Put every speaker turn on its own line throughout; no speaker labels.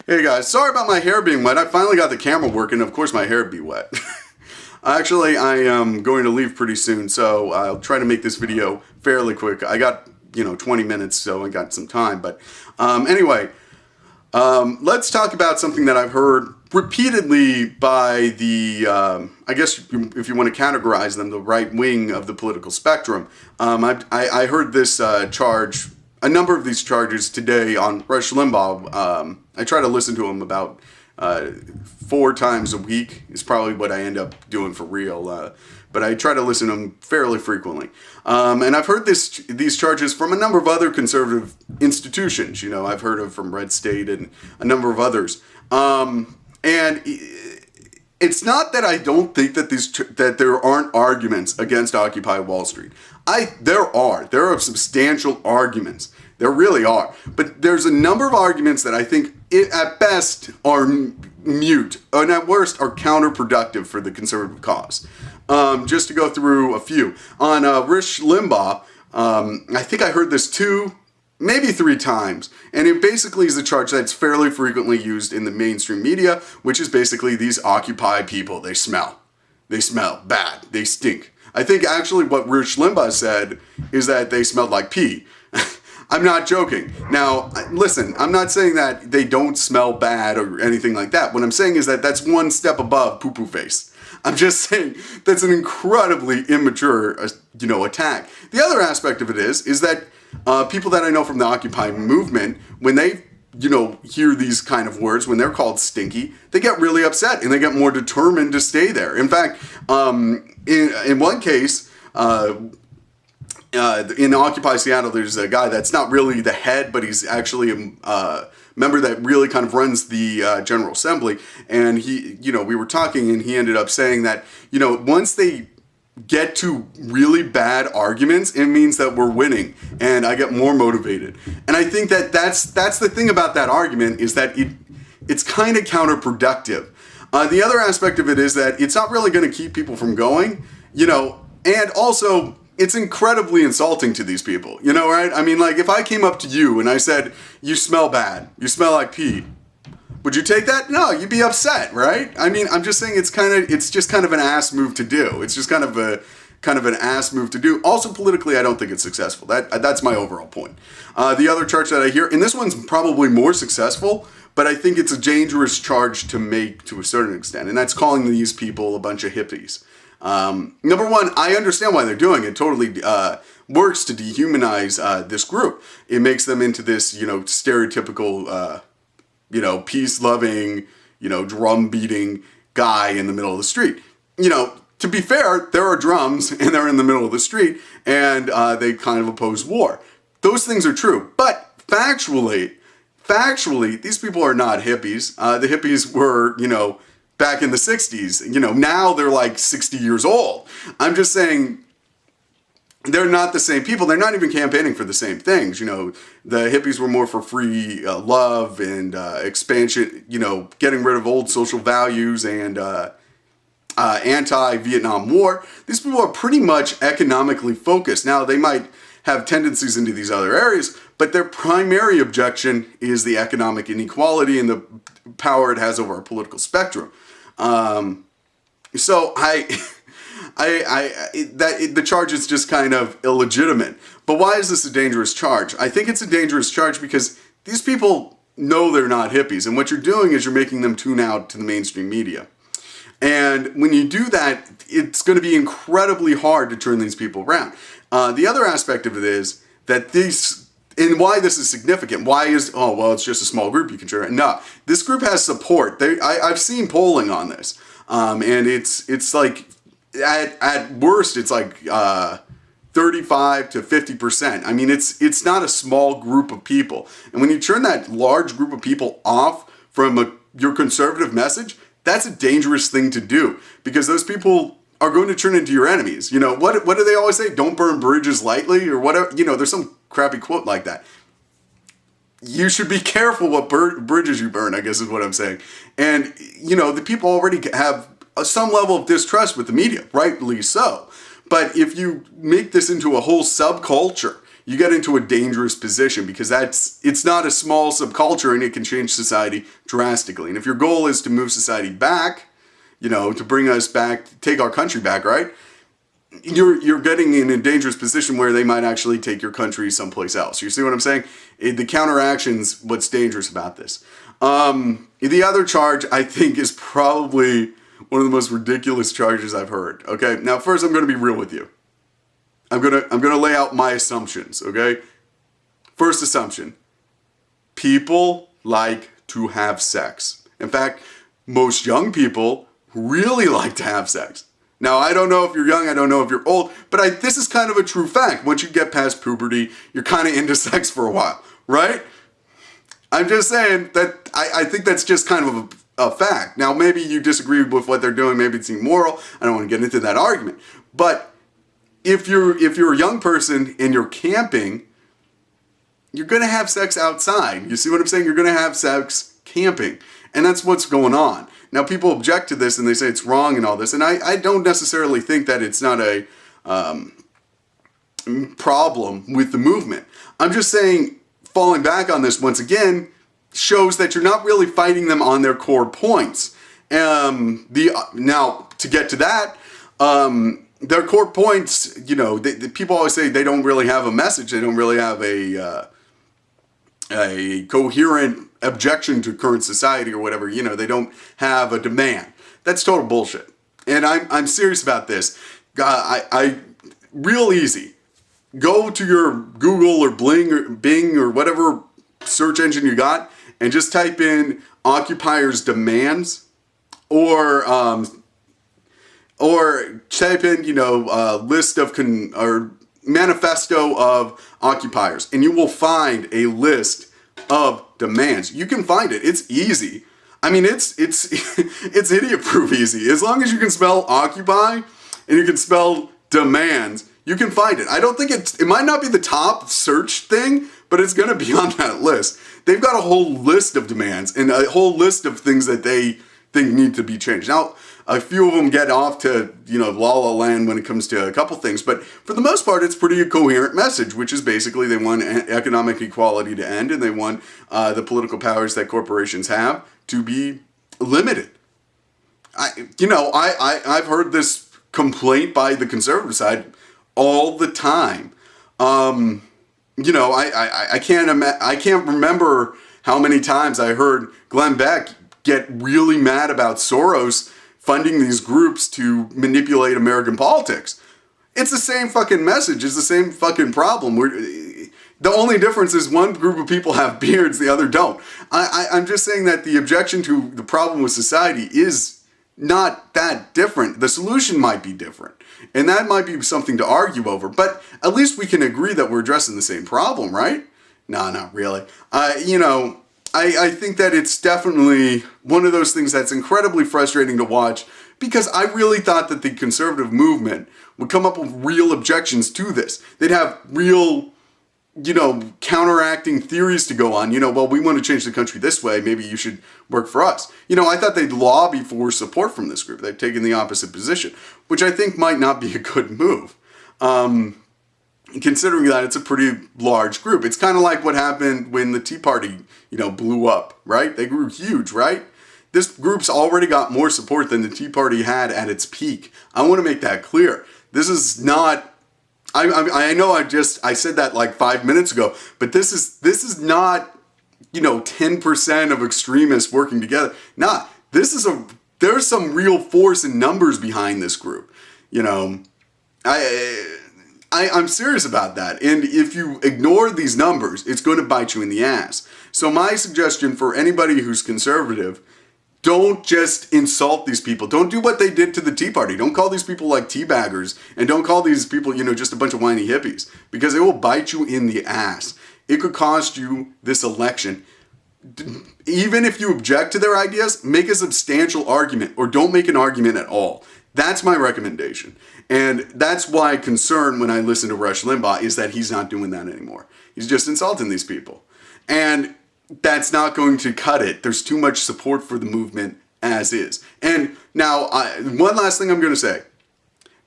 Hey guys, sorry about my hair being wet. I finally got the camera working. Of course my hair would be wet. Actually, I am going to leave pretty soon, so I'll try to make this video fairly quick. I got, 20 minutes, so I got some time. But anyway, let's talk about something that I've heard repeatedly by the, I guess if you want to categorize them, the right wing of the political spectrum. I heard this charge, a number of these charges today on Rush Limbaugh. I try to listen to him about 4 times a week is probably what I end up doing for real. But I try to listen to him fairly frequently. And I've heard these charges from a number of other conservative institutions. I've heard of from Red State and a number of others. And it's not that I don't think that that there aren't arguments against Occupy Wall Street. There are substantial arguments. There really are. But there's a number of arguments that I think at best are mute and at worst are counterproductive for the conservative cause. Just to go through a few. On Rush Limbaugh, I think I heard this 2, maybe 3 times, and it basically is a charge that's fairly frequently used in the mainstream media, which is basically these Occupy people, they smell bad, they stink. I think actually what Rush Limbaugh said is that they smelled like pee. I'm not joking. Now, listen, I'm not saying that they don't smell bad or anything like that. What I'm saying is that that's one step above poo-poo face. I'm just saying that's an incredibly immature, attack. The other aspect of it is that people that I know from the Occupy movement, when they, hear these kind of words, when they're called stinky, they get really upset and they get more determined to stay there. In fact, in one case, in Occupy Seattle, there's a guy that's not really the head, but he's actually a member that really kind of runs the General Assembly. And he, we were talking and he ended up saying that, once they get to really bad arguments, it means that we're winning and I get more motivated. And I think that that's the thing about that argument is that it's kind of counterproductive. The other aspect of it is that it's not really going to keep people from going, and also it's incredibly insulting to these people, right? I mean, like if I came up to you and I said, you smell bad, you smell like pee, would you take that? No, you'd be upset, right? I mean, I'm just saying it's just kind of an ass move to do. It's just kind of an ass move to do. Also politically, I don't think it's successful. That's my overall point. The other charge that I hear, and this one's probably more successful, but I think it's a dangerous charge to make to a certain extent, and that's calling these people a bunch of hippies. Number one, I understand why they're doing it. Totally works to dehumanize this group. It makes them into this, stereotypical, peace-loving, drum-beating guy in the middle of the street. To be fair, there are drums and they're in the middle of the street and they kind of oppose war. Those things are true. But factually, these people are not hippies. The hippies were, back in the 60s, now they're like 60 years old. I'm just saying they're not the same people. They're not even campaigning for the same things. The hippies were more for free love and expansion, getting rid of old social values and anti-Vietnam War. These people are pretty much economically focused. Now, they might have tendencies into these other areas, but their primary objection is the economic inequality and the power it has over our political spectrum. So the charge is just kind of illegitimate. But why is this a dangerous charge? I think it's a dangerous charge because these people know they're not hippies, and what you're doing is you're making them tune out to the mainstream media. And when you do that, it's going to be incredibly hard to turn these people around. The other aspect of it is that and why this is significant. Why is, it's just a small group you can turn around. No, this group has support. I've seen polling on this. And it's like, at worst, it's like 35 to 50%. I mean, it's not a small group of people. And when you turn that large group of people off from your conservative message, that's a dangerous thing to do because those people are going to turn into your enemies. What do they always say? Don't burn bridges lightly or whatever. There's some crappy quote like that. You should be careful what bridges you burn, I guess is what I'm saying. And, the people already have some level of distrust with the media, rightly so. But if you make this into a whole subculture, you get into a dangerous position because it's not a small subculture and it can change society drastically. And if your goal is to move society back, to bring us back, take our country back, right? You're getting in a dangerous position where they might actually take your country someplace else. You see what I'm saying? The counteraction's what's dangerous about this. The other charge, I think, is probably one of the most ridiculous charges I've heard. Okay, now first I'm going to be real with you. I'm gonna lay out my assumptions. Okay, first assumption: people like to have sex. In fact, most young people really like to have sex. Now, I don't know if you're young, I don't know if you're old, but this is kind of a true fact. Once you get past puberty, you're kind of into sex for a while, right? I'm just saying that I think that's just kind of a fact. Now, maybe you disagree with what they're doing, maybe it's immoral. I don't want to get into that argument. But if you're a young person and you're camping, you're going to have sex outside. You see what I'm saying? You're going to have sex camping. And that's what's going on. Now, people object to this and they say it's wrong and all this. And I don't necessarily think that it's not a problem with the movement. I'm just saying, falling back on this once again shows that you're not really fighting them on their core points. Now, to get to that, their core points, people always say they don't really have a message. They don't really have a coherent objection to current society or whatever. They don't have a demand. That's total bullshit. And I'm serious about this. I real easy. Go to your Google or Bing or whatever search engine you got and just type in occupiers' demands or type in, list of or manifesto of occupiers, and you will find a list of demands. You can find it. It's easy. I mean, it's it's idiot-proof easy. As long as you can spell occupy and you can spell demands, you can find it. I don't think it might not be the top search thing, but it's going to be on that list. They've got a whole list of demands and a whole list of things that they think need to be changed. Now, a few of them get off to, la la land when it comes to a couple things, but for the most part, it's pretty a coherent message, which is basically they want economic equality to end and they want the political powers that corporations have to be limited. I've heard this complaint by the conservative side all the time. I can't remember how many times I heard Glenn Beck get really mad about Soros funding these groups to manipulate American politics. It's the same fucking message. It's the same fucking problem. The only difference is one group of people have beards, the other don't. I'm just saying that the objection to the problem with society is not that different. The solution might be different. And that might be something to argue over. But at least we can agree that we're addressing the same problem, right? No, not really. I think that it's definitely one of those things that's incredibly frustrating to watch because I really thought that the conservative movement would come up with real objections to this. They'd have real, counteracting theories to go on. Well, we want to change the country this way. Maybe you should work for us. I thought they'd lobby for support from this group. They've taken the opposite position, which I think might not be a good move. Considering that it's a pretty large group. It's kind of like what happened when the Tea Party, blew up, right? They grew huge, right? This group's already got more support than the Tea Party had at its peak. I want to make that clear. This is not, I know I said that like 5 minutes ago, but this is not, 10% of extremists working together. Nah, there's some real force and numbers behind this group. I'm serious about that. And if you ignore these numbers, it's going to bite you in the ass. So my suggestion for anybody who's conservative, don't just insult these people. Don't do what they did to the Tea Party. Don't call these people like teabaggers. And don't call these people, just a bunch of whiny hippies. Because it will bite you in the ass. It could cost you this election. Even if you object to their ideas, make a substantial argument. Or don't make an argument at all. That's my recommendation. And that's why concern when I listen to Rush Limbaugh is that he's not doing that anymore. He's just insulting these people. And that's not going to cut it. There's too much support for the movement as is. And now, one last thing I'm going to say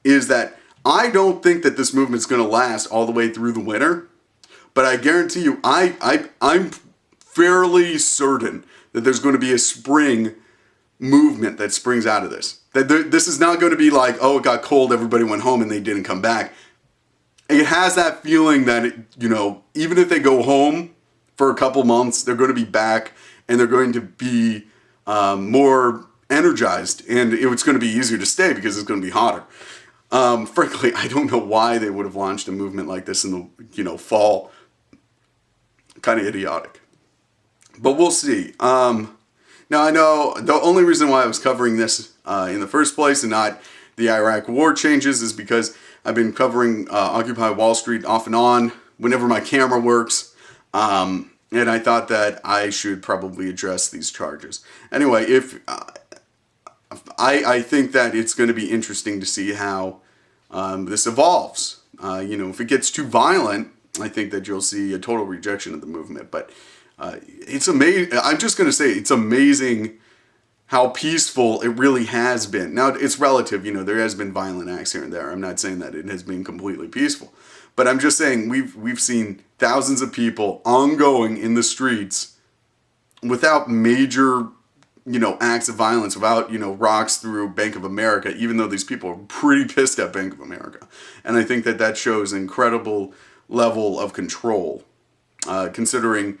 is that I don't think that this movement's going to last all the way through the winter. But I guarantee you, I'm fairly certain that there's going to be a spring movement that springs out of this. That this is not going to be like, oh, it got cold, everybody went home and they didn't come back. It has that feeling that, even if they go home for a couple months, they're going to be back and they're going to be more energized, and it's going to be easier to stay because it's going to be hotter. Frankly, I don't know why they would have launched a movement like this in the fall. Kind of idiotic. But we'll see. Now, I know the only reason why I was covering this in the first place and not the Iraq war changes is because I've been covering Occupy Wall Street off and on whenever my camera works. And I thought that I should probably address these charges. Anyway, I think that it's going to be interesting to see how this evolves. If it gets too violent, I think that you'll see a total rejection of the movement. But it's amazing. I'm just going to say it's amazing how peaceful it really has been. Now, it's relative. There has been violent acts here and there. I'm not saying that it has been completely peaceful. But I'm just saying we've seen thousands of people ongoing in the streets without major, acts of violence, without, rocks through Bank of America, even though these people are pretty pissed at Bank of America. And I think that shows an incredible level of control, considering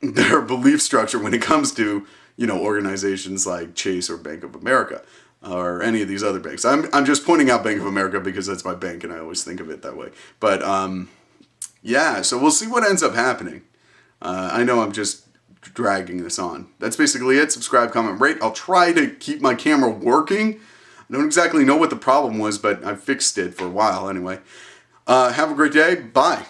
their belief structure when it comes to, organizations like Chase or Bank of America or any of these other banks. I'm just pointing out Bank of America because that's my bank and I always think of it that way. But so we'll see what ends up happening. I know I'm just dragging this on. That's basically it. Subscribe, comment, rate. I'll try to keep my camera working. I don't exactly know what the problem was, but I fixed it for a while anyway. Have a great day. Bye.